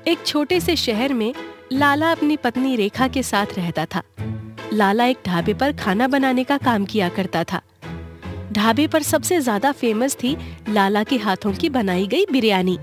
एक छोटे से शहर में लाला अपनी पत्नी रेखा के साथ रहता था। लाला एक ढाबे पर खाना बनाने का काम किया करता था। ढाबे पर सबसे ज्यादा फेमस थी लाला के हाथों की बनाई गई बिरयानी।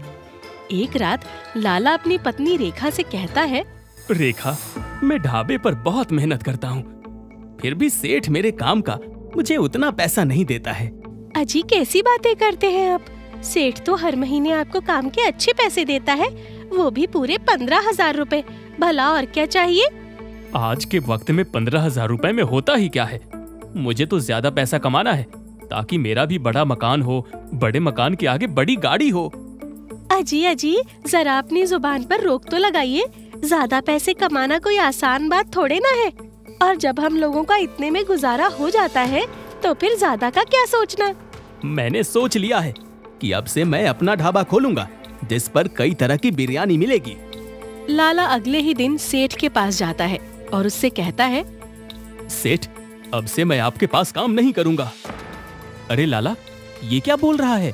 एक रात लाला अपनी पत्नी रेखा से कहता है, रेखा, मैं ढाबे पर बहुत मेहनत करता हूँ, फिर भी सेठ मेरे काम का मुझे उतना पैसा नहीं देता है। अजी कैसी बातें करते हैं आप? सेठ तो हर महीने आपको काम के अच्छे पैसे देता है, वो भी पूरे 15,000 रुपए। भला और क्या चाहिए? आज के वक्त में 15,000 रुपए में होता ही क्या है? मुझे तो ज्यादा पैसा कमाना है ताकि मेरा भी बड़ा मकान हो, बड़े मकान के आगे बड़ी गाड़ी हो। अजी जरा अपनी जुबान पर रोक तो लगाइए। ज्यादा पैसे कमाना कोई आसान बात थोड़े ना है, और जब हम लोगों का इतने में गुजारा हो जाता है तो फिर ज्यादा का क्या सोचना। मैंने सोच लिया है कि अब से मैं अपना ढाबा खोलूंगा जिस पर कई तरह की बिरयानी मिलेगी। लाला अगले ही दिन सेठ के पास जाता है और उससे कहता है, सेठ, अब से मैं आपके पास काम नहीं करूंगा। अरे लाला, ये क्या बोल रहा है?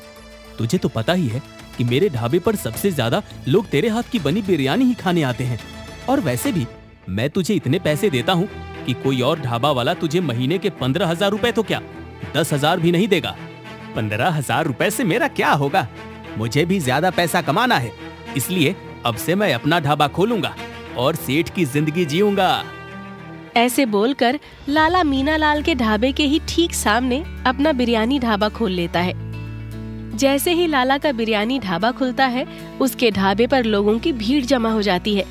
तुझे तो पता ही है कि मेरे ढाबे पर सबसे ज्यादा लोग तेरे हाथ की बनी बिरयानी ही खाने आते हैं, और वैसे भी मैं तुझे इतने पैसे देता हूँ कि कोई और ढाबा वाला तुझे महीने के 15,000 रुपए तो क्या 10,000 भी नहीं देगा। 15,000 रुपए से मेरा क्या होगा? मुझे भी ज्यादा पैसा कमाना है, इसलिए अब से मैं अपना ढाबा खोलूंगा और सेठ की जिंदगी जीऊंगा। ऐसे बोलकर लाला मीना लाल के ढाबे के ही ठीक सामने अपना बिरयानी ढाबा खोल लेता है। जैसे ही लाला का बिरयानी ढाबा खुलता है, उसके ढाबे पर लोगों की भीड़ जमा हो जाती है।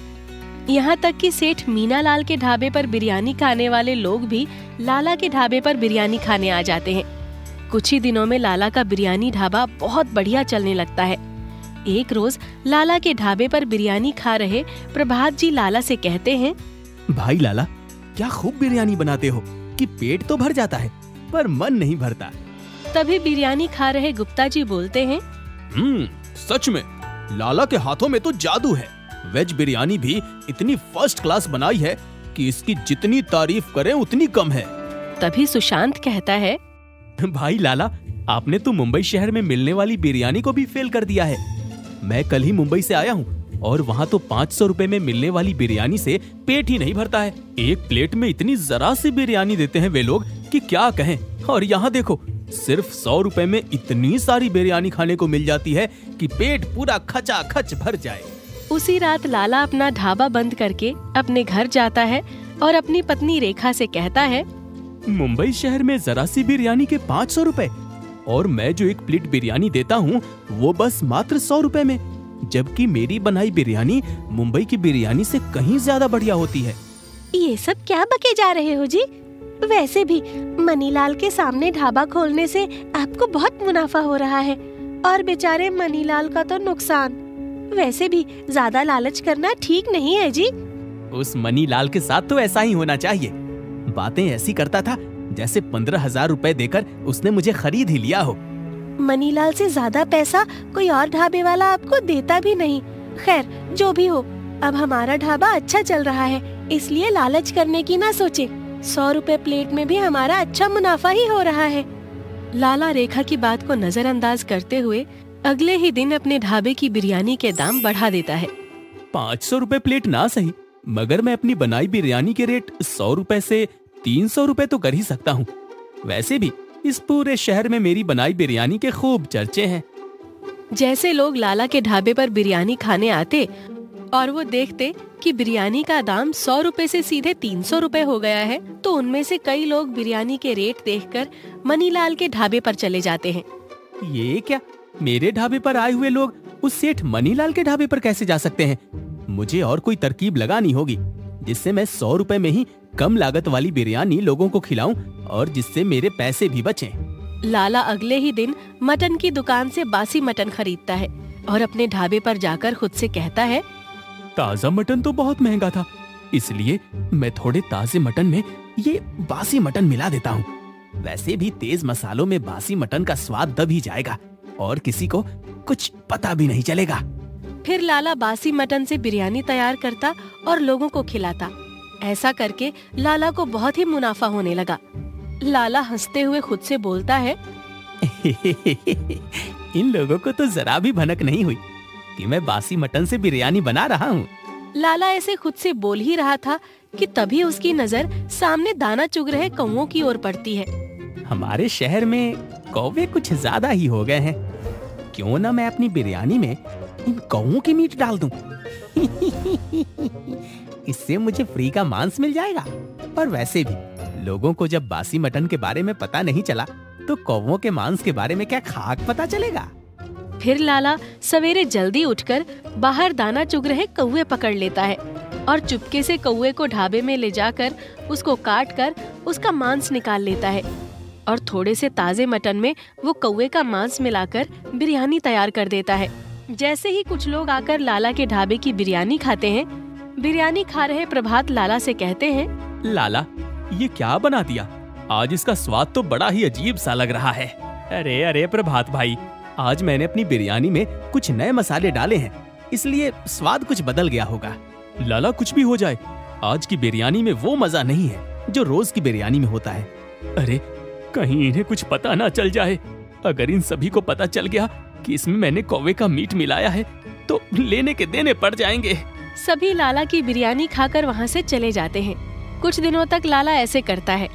यहाँ तक कि सेठ मीना लाल के ढाबे पर बिरयानी खाने वाले लोग भी लाला के ढाबे पर बिरयानी खाने आ जाते हैं। कुछ ही दिनों में लाला का बिरयानी ढाबा बहुत बढ़िया चलने लगता है। एक रोज लाला के ढाबे पर बिरयानी खा रहे प्रभात जी लाला से कहते हैं, भाई लाला, क्या खूब बिरयानी बनाते हो कि पेट तो भर जाता है पर मन नहीं भरता। तभी बिरयानी खा रहे गुप्ता जी बोलते हैं, सच में लाला के हाथों में तो जादू है। वेज बिरयानी भी इतनी फर्स्ट क्लास बनाई है कि इसकी जितनी तारीफ करें उतनी कम है। तभी सुशांत कहता है, भाई लाला, आपने तो मुंबई शहर में मिलने वाली बिरयानी को भी फेल कर दिया है। मैं कल ही मुंबई से आया हूँ और वहाँ तो 500 रुपए में मिलने वाली बिरयानी से पेट ही नहीं भरता है। एक प्लेट में इतनी जरा सी बिरयानी देते हैं वे लोग कि क्या कहें। और यहाँ देखो, सिर्फ 100 रुपए में इतनी सारी बिरयानी खाने को मिल जाती है कि पेट पूरा खचाखच भर जाए। उसी रात लाला अपना ढाबा बंद करके अपने घर जाता है और अपनी पत्नी रेखा से कहता है, मुंबई शहर में जरा सी बिरयानी के 500 रुपए, और मैं जो एक प्लेट बिरयानी देता हूँ वो बस मात्र 100 रुपए में, जबकि मेरी बनाई बिरयानी मुंबई की बिरयानी से कहीं ज्यादा बढ़िया होती है। ये सब क्या बके जा रहे हो जी? वैसे भी मनीलाल के सामने ढाबा खोलने से आपको बहुत मुनाफा हो रहा है, और बेचारे मनीलाल का तो नुकसान। वैसे भी ज्यादा लालच करना ठीक नहीं है जी। उस मनीलाल के साथ तो ऐसा ही होना चाहिए। बातें ऐसी करता था जैसे 15,000 रुपए देकर उसने मुझे खरीद ही लिया हो। मनीलाल से ज्यादा पैसा कोई और ढाबे वाला आपको देता भी नहीं। खैर, जो भी हो, अब हमारा ढाबा अच्छा चल रहा है, इसलिए लालच करने की ना सोचे। 100 रुपए प्लेट में भी हमारा अच्छा मुनाफा ही हो रहा है। लाला रेखा की बात को नजरअंदाज करते हुए अगले ही दिन अपने ढाबे की बिरयानी के दाम बढ़ा देता है। 500 रुपए प्लेट ना सही, मगर मैं अपनी बनाई बिरयानी के रेट 100 रुपए से 300 रुपए तो कर ही सकता हूँ। वैसे भी इस पूरे शहर में मेरी बनाई बिरयानी के खूब चर्चे हैं। जैसे लोग लाला के ढाबे पर बिरयानी खाने आते और वो देखते कि बिरयानी का दाम 100 रुपए से सीधे 300 रुपए हो गया है, तो उनमें से कई लोग बिरयानी के रेट देखकर मनीलाल के ढाबे पर चले जाते हैं। ये क्या, मेरे ढाबे पर आए हुए लोग उस सेठ मनीलाल के ढाबे पर कैसे जा सकते हैं? मुझे और कोई तरकीब लगानी होगी जिससे मैं 100 रुपए में ही कम लागत वाली बिरयानी लोगों को खिलाऊं और जिससे मेरे पैसे भी बचें। लाला अगले ही दिन मटन की दुकान से बासी मटन खरीदता है और अपने ढाबे पर जाकर खुद से कहता है, ताजा मटन तो बहुत महंगा था, इसलिए मैं थोड़े ताजे मटन में ये बासी मटन मिला देता हूँ। वैसे भी तेज मसालों में बासी मटन का स्वाद दब ही जाएगा और किसी को कुछ पता भी नहीं चलेगा। फिर लाला बासी मटन से बिरयानी तैयार करता और लोगों को खिलाता। ऐसा करके लाला को बहुत ही मुनाफा होने लगा। लाला हंसते हुए खुद से बोलता है, इन लोगों को तो जरा भी भनक नहीं हुई कि मैं बासी मटन से बिरयानी बना रहा हूँ। लाला ऐसे खुद से बोल ही रहा था कि तभी उसकी नजर सामने दाना चुग रहे कौवों की ओर पड़ती है। हमारे शहर में कौवे कुछ ज्यादा ही हो गए हैं। क्यों ना मैं अपनी बिरयानी में इन कौवों की मीट डाल दूं। इससे मुझे फ्री का मांस मिल जाएगा। और वैसे भी लोगों को जब बासी मटन के बारे में पता नहीं चला तो कौवों के मांस के बारे में क्या खाक पता चलेगा। फिर लाला सवेरे जल्दी उठकर बाहर दाना चुग रहे कौवे पकड़ लेता है और चुपके से कौवे को ढाबे में ले जाकर उसको काट कर उसका मांस निकाल लेता है और थोड़े से ताजे मटन में वो कौवे का मांस मिलाकर बिरयानी तैयार कर देता है। जैसे ही कुछ लोग आकर लाला के ढाबे की बिरयानी खाते हैं, बिरयानी खा रहे प्रभात लाला से कहते हैं, लाला ये क्या बना दिया? आज इसका स्वाद तो बड़ा ही अजीब सा लग रहा है। अरे अरे प्रभात भाई, आज मैंने अपनी बिरयानी में कुछ नए मसाले डाले हैं, इसलिए स्वाद कुछ बदल गया होगा। लाला कुछ भी हो जाए, आज की बिरयानी में वो मजा नहीं है जो रोज की बिरयानी में होता है। अरे कहीं इन्हें कुछ पता ना चल जाए। अगर इन सभी को पता चल गया कि इसमें मैंने कौवे का मीट मिलाया है तो लेने के देने पड़ जाएंगे। सभी लाला की बिरयानी खाकर वहाँ से चले जाते हैं। कुछ दिनों तक लाला ऐसे करता है।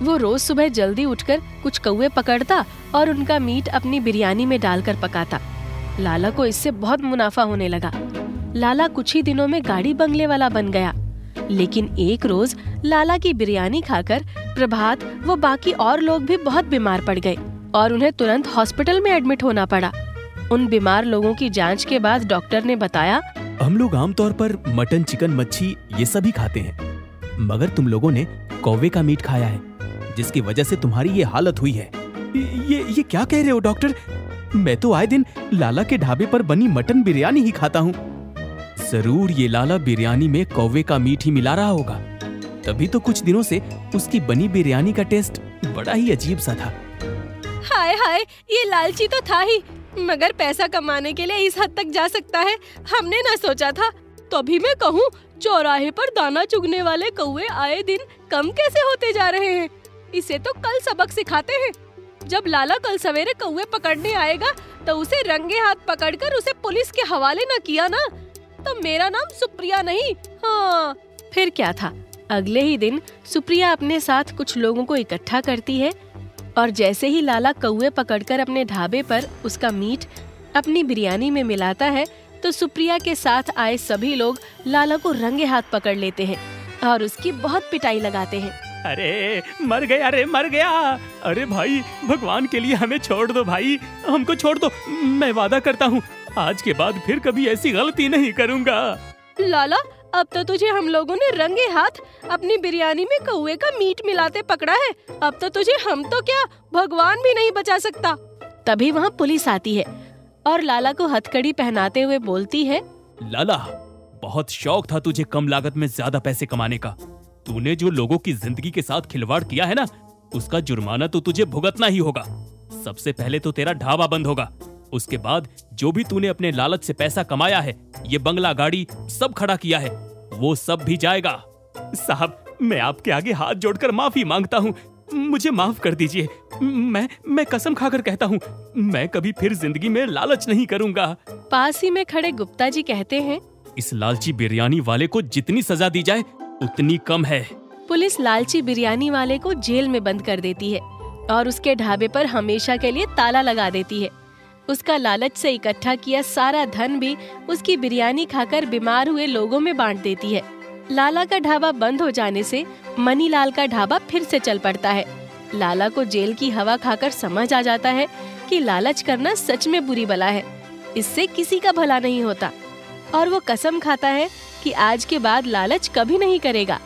वो रोज सुबह जल्दी उठकर कुछ कौवे पकड़ता और उनका मीट अपनी बिरयानी में डालकर पकाता। लाला को इससे बहुत मुनाफा होने लगा। लाला कुछ ही दिनों में गाड़ी बंगले वाला बन गया। लेकिन एक रोज लाला की बिरयानी खाकर प्रभात वो बाकी और लोग भी बहुत बीमार पड़ गए और उन्हें तुरंत हॉस्पिटल में एडमिट होना पड़ा। उन बीमार लोगों की जांच के बाद डॉक्टर ने बताया, हम लोग आमतौर पर मटन, चिकन, मच्छी ये सभी खाते हैं, मगर तुम लोगों ने कौवे का मीट खाया है, जिसकी वजह से तुम्हारी ये हालत हुई है। ये क्या कह रहे हो डॉक्टर? मैं तो आए दिन लाला के ढाबे पर बनी मटन बिरयानी ही खाता हूँ। जरूर ये लाला बिरयानी में कौवे का मीट ही मिला रहा होगा, तभी तो कुछ दिनों से उसकी बनी बिरयानी का टेस्ट बड़ा ही अजीब सा था। हाय हाय, ये लालची तो था ही, मगर पैसा कमाने के लिए इस हद तक जा सकता है, हमने ना सोचा था। तभी मैं कहूँ, चौराहे पर दाना चुगने वाले कौवे आए दिन कम कैसे होते जा रहे हैं। इसे तो कल सबक सिखाते हैं। जब लाला कल सवेरे कौवे पकड़ने आएगा तो उसे रंगे हाथ पकड़कर उसे पुलिस के हवाले न किया ना, तो मेरा नाम सुप्रिया नहीं। हाँ, फिर क्या था, अगले ही दिन सुप्रिया अपने साथ कुछ लोगों को इकट्ठा करती है और जैसे ही लाला कौवे पकड़कर अपने ढाबे पर उसका मीट अपनी बिरयानी में मिलाता है तो सुप्रिया के साथ आए सभी लोग लाला को रंगे हाथ पकड़ लेते हैं और उसकी बहुत पिटाई लगाते हैं। अरे मर गया, अरे मर गया। अरे भाई, भगवान के लिए हमें छोड़ दो भाई, हमको छोड़ दो। मैं वादा करता हूँ आज के बाद फिर कभी ऐसी गलती नहीं करूँगा। लाला, अब तो तुझे हम लोगों ने रंगे हाथ अपनी बिरयानी में कौवे का मीट मिलाते पकड़ा है, अब तो तुझे हम तो क्या भगवान भी नहीं बचा सकता। तभी वहाँ पुलिस आती है और लाला को हथकड़ी पहनाते हुए बोलती है, लाला, बहुत शौक था तुझे कम लागत में ज्यादा पैसे कमाने का। तूने जो लोगों की जिंदगी के साथ खिलवाड़ किया है ना, उसका जुर्माना तो तुझे भुगतना ही होगा। सबसे पहले तो तेरा ढाबा बंद होगा, उसके बाद जो भी तूने अपने लालच से पैसा कमाया है, ये बंगला, गाड़ी सब खड़ा किया है, वो सब भी जाएगा। साहब, मैं आपके आगे हाथ जोड़कर माफी मांगता हूँ, मुझे माफ कर दीजिए। मैं कसम खाकर कहता हूँ, मैं कभी फिर जिंदगी में लालच नहीं करूँगा। पास ही में खड़े गुप्ता जी कहते हैं, इस लालची बिरयानी वाले को जितनी सजा दी जाए उतनी कम है। पुलिस लालची बिरयानी वाले को जेल में बंद कर देती है और उसके ढाबे पर हमेशा के लिए ताला लगा देती है। उसका लालच से इकट्ठा किया सारा धन भी उसकी बिरयानी खाकर बीमार हुए लोगों में बांट देती है। लाला का ढाबा बंद हो जाने से मनीलाल का ढाबा फिर से चल पड़ता है। लाला को जेल की हवा खाकर समझ आ जाता है कि लालच करना सच में बुरी बला है, इससे किसी का भला नहीं होता और वो कसम खाता है कि आज के बाद लालच कभी नहीं करेगा।